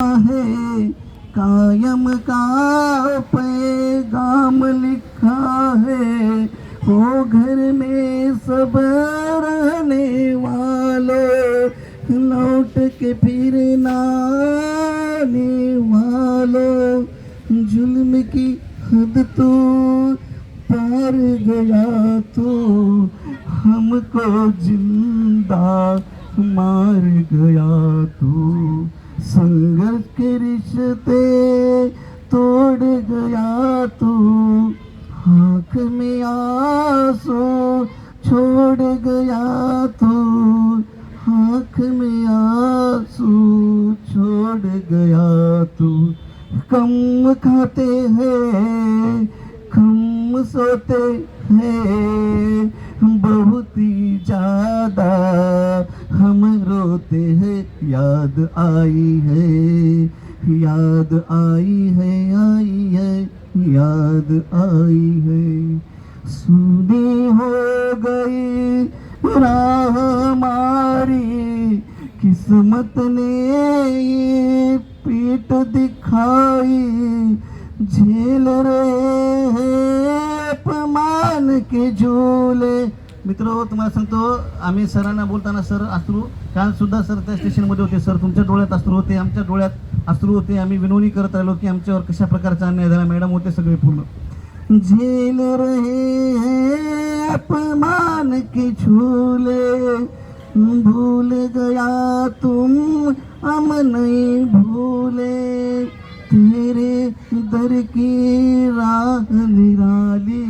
है कायम का पैगाम लिखा है, हो घर में सब रहने वालों, लौट के फिर ना आने वालों, जुल्म की हद तो पार गया तो हमको जिंदा मार गया तो, संघर्ष के रिश्ते तोड़ गया तो, आँख में आंसू छोड़ गया तो, आँख में आंसू छोड़ गया तो, कम खाते हैं कम सोते हैं, बहुत ही ज्यादा हम रोते हैं, याद आई है, याद आई है, आई है, याद आई है, सुनी हो गई राह हमारी, किस्मत ने ये पीठ दिखाई, झेल रहे हैं अपमान के झूले. मित्र तुम्हाला सांगतो, आम्ही सरांना बोलताना सर अश्रू, काल सुद्धा सर त्या स्टेशनमध्ये होते. सर तुमच्या डोळ्यात अश्रू होते, आमच्या डोळ्यात अश्रू होते. आम्ही विनवणी करत राहिलो की आमच्यावर कशा प्रकारचा अन्याय झाला. मॅडम होते सगळे पूर्ण. झेल रहे हैं अपमान के झूले, भूल गया तुम हम नहीं भूले, तेरे दर की राह निराली,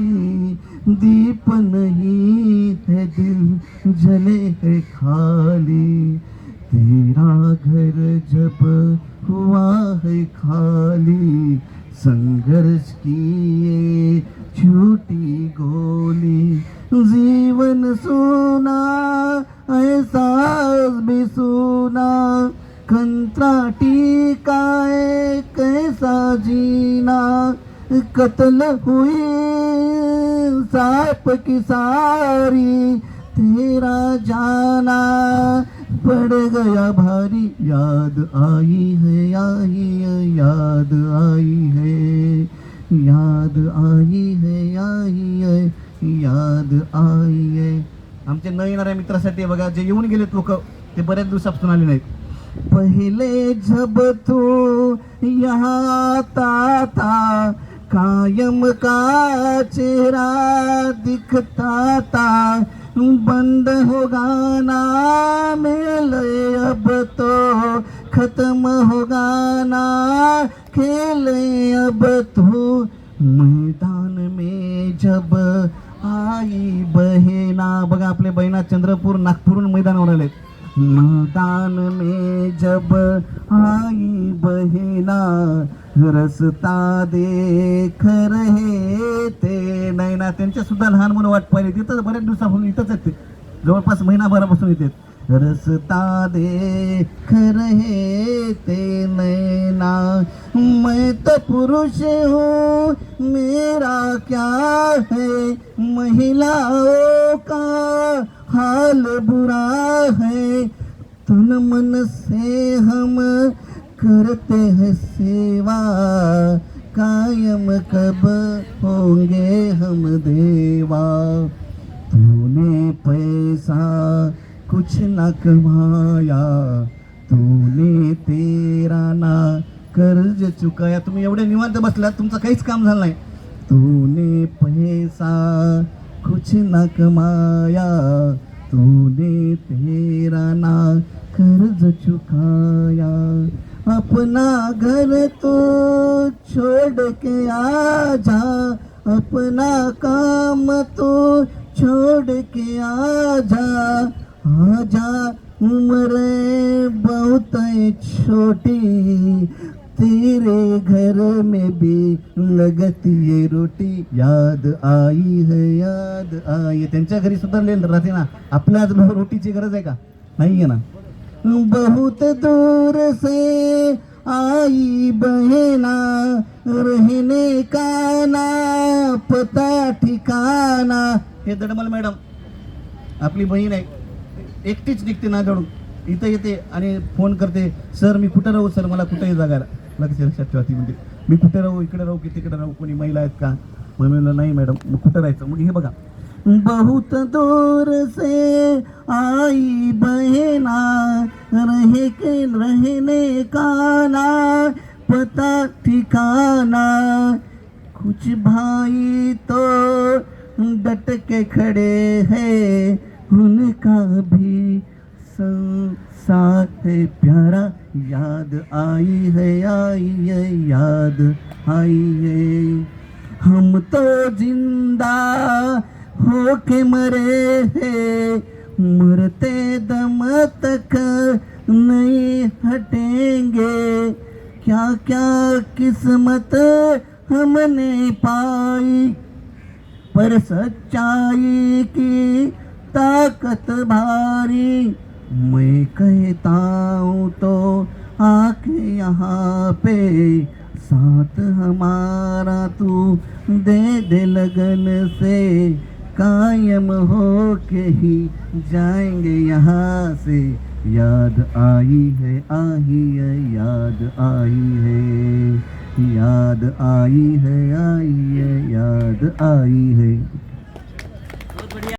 दीप नहीं है दिल जले है खाली, तेरा घर जब हुआ है खाली, संघर्ष की ये झूठी गोली, जीवन सुना एहसास भी सुना, कंत्राटी का कैसा जीना, कत्ल हुई सांप की सारी, तेरा जाना पड़ गया भारी, याद आई है, आई है, याद आई है, याद आई है, आई है, याद आई है. आमच्या न येणाऱ्या मित्रासाठी बघा, जे येऊन गेलेत लोक ते बऱ्याच दिवसापासून आले नाहीत. पहले जब तू यहाँ आता था, कायम का चेहरा दिखता था, बंद हो गाना मेल अब तो खत्म हो गाना खेल अब तो, मैदान में जब आई बहिना. बघा आपले बहिणा चंद्रपूर नागपूरहून मैदानावर आले. मैदान में जब आई बहिना, रस्ता देख रहे ते नैना. त्यांच्या सुद्धा लहान मुलं वाट पाहिली. तिथं बऱ्याच दिवसापासून इथंच आहेत ते, जवळपास महिनाभरापासून येतात. रस्ता देख रहे ते नैना, मैं तो पुरुष हूँ मेरा क्या है, महिलाओं का हाल बुरा है, तन मन से हम करते हैं सेवा, कायम कब होंगे हम देवा, तूने पैसा कुछ न कमाया, तूने तेरा ना कर्ज चुकाया. तुम्ही एवढे निवांत बसलात, तुमचं काहीच काम झालं नाही. तूने पैसा कुछ न कमाया, तूने तेरा ना कर्ज चुकाया, अपना घर तो छोड़ के आ जा, अपना काम तो छोड़ के आ जा, आजा उम्र बहुत छोटी, तेरे घर में भी लगती है रोटी, याद आई है, याद आई. त्यांच्या घरी सुद्धा लेन राहते ना. आपल्या आज रोटीची गरज आहे का? नाही आहे ना. बहुत दूर से आई बहना, रहने का ना पता ठिकाना. हे दडमल मॅडम आपली बहीण आहे, एकटीच निघते नांदेडून. इथं येते आणि फोन करते, सर मी कुठं राहू सर, मला कुठेही जागा लक्षात ठेवा. ती म्हणते मी कुठे राहू, इकडे राहू की तिकडे राहू, कोणी महिला आहेत का? मग मी म्हणलं नाही मॅडम, मग कुठं राहायचं? मग हे बघा, बहुत दूर से आई बहना रहे के रहने का ना पता ठिकाना, कुछ भाई तो डट के खड़े हैं, उनका भी साथ है प्यारा, याद आई है याद आई है. हम तो जिंदा हो के मरे हैं, मरते दम तक नहीं हटेंगे, क्या क्या किस्मत हमने पाई, पर सच्चाई की ताकत भारी. मैं कहता हूँ तो आके यहाँ पे साथ हमारा तू दे दे लगन से, कायम हो के ही जाएंगे यहाँ से. याद आई है याद आई है, याद आई है याद आई है.